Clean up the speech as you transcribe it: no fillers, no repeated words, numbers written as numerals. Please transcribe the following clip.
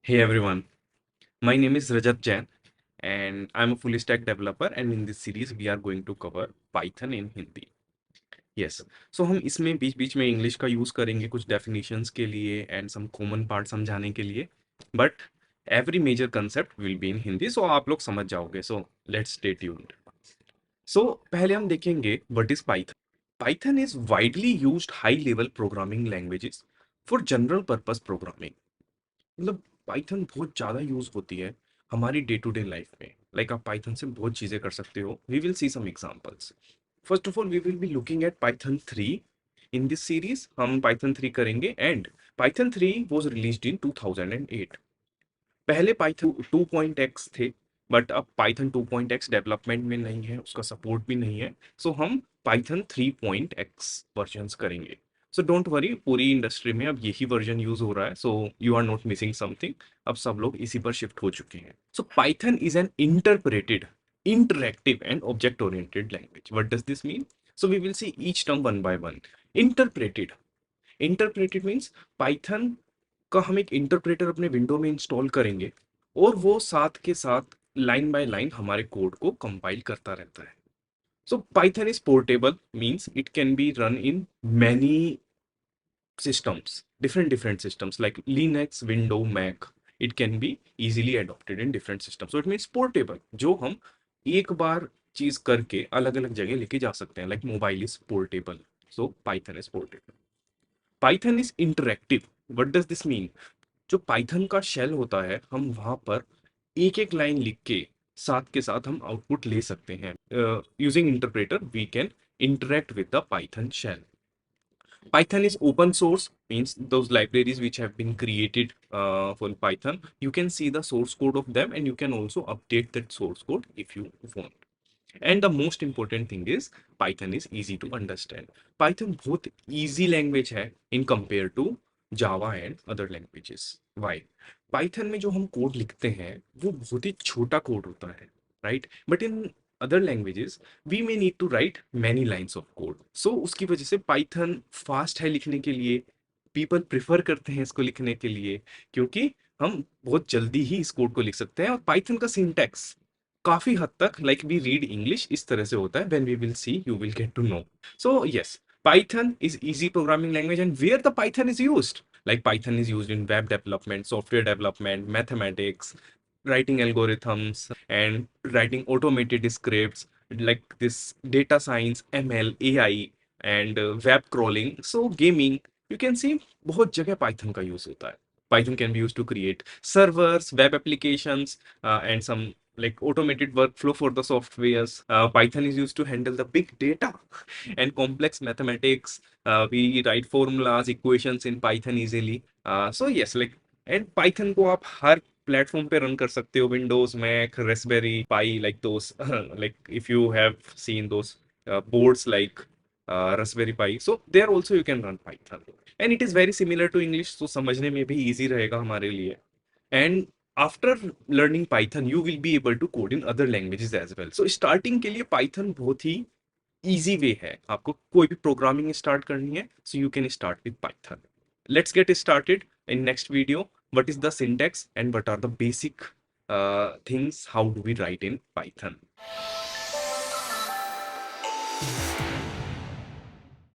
Hey everyone, my name is Rajat Jain and I'm a full stack developer and in this series we are going to cover Python in Hindi. Yes, so हम इसमें बीच बीच में English का use करेंगे कुछ definitions के लिए and some common part समझाने के लिए but every major concept will be in Hindi so आप लोग समझ जाओगे so let's stay tuned. So पहले हम देखेंगे what is Python. Python is widely used high level programming languages for general purpose programming. मतलब पाइथन बहुत ज़्यादा यूज़ होती है हमारी डे टू डे लाइफ में. लाइक आप पाइथन से बहुत चीज़ें कर सकते हो. We will see some examples. First of all we will be looking at Python 3 in this series. हम पाइथन 3 करेंगे and Python 3 was released in 2008. पहले पाइथन 2.x थे बट अब पाइथन 2.x डेवलपमेंट में नहीं है, उसका सपोर्ट भी नहीं है. सो हम पाइथन 3.x वर्जन्स करेंगे. सो डोंट वरी, पूरी इंडस्ट्री में अब यही वर्जन यूज हो रहा है. So you are not missing something. अब सब लोग इसी पर शिफ्ट हो चुके हैं. So Python is an interpreted, interactive and object oriented language. What does this mean? So we will see each term one by one. Interpreted. Interpreted means Python का हम एक इंटरप्रेटर अपने विंडो में इंस्टॉल करेंगे और वो साथ के साथ लाइन बाय लाइन हमारे कोड को कंपाइल करता रहता है. सो Python is portable means it can be run in many systems, different systems like Linux, Windows, Mac. It can be easily adopted in different systems. So it means portable, जो हम एक बार चीज करके अलग अलग जगह लेके जा सकते हैं. Like mobile is portable, so Python is portable. Python is interactive. What does this mean? जो पाइथन का शेल होता है हम वहां पर एक एक लाइन लिख के साथ के साथ हम आउटपुट ले सकते हैं. Using interpreter we can interact with the Python shell. Python is open source, means those libraries which have been created for Python, you can see the source code of them and you can also update that source code if you want. And the most important thing is Python is easy to understand. Python बहुत easy language है in compare to Java and other languages. Why? Python में जो हम code लिखते हैं वो बहुत ही छोटा कोड होता है, right? But in other languages we may need to write many lines of code. So उसकी वजह से Python fast है लिखने के लिए. People prefer करते हैं इसको लिखने के लिए क्योंकि हम बहुत जल्दी ही इस कोड को लिख सकते हैं. और Python का syntax काफी हद तक लाइक वी रीड इंग्लिश इस तरह से होता है. When we will see you will get to know. So yes, Python is easy programming language and where the Python is used. Like Python is used in web development, software development, mathematics, writing algorithms and writing automated scripts like this, data science, ML, AI and web crawling, so gaming. You can see बहुत जगह Python का use होता है. Python can be used to create servers, web applications, and some like automated workflow for the softwares. Python is used to handle the big data and complex mathematics. We write formulas, equations in Python easily. So yes, like and Python को आप हर platform पे run कर सकते हो. Windows, Mac, Raspberry Pi, like those like if you have seen those boards like Raspberry Pi. So there also you can run Python. And it is very similar to English, so समझने में भी easy रहेगा हमारे लिए. And after learning Python, you will be able to code in other languages as well. So starting के लिए Python बहुत ही easy way है. आपको कोई भी programming start करनी है, so you can start with Python. Let's get started in next video. What is the syntax and what are the basic things how do we write in Python.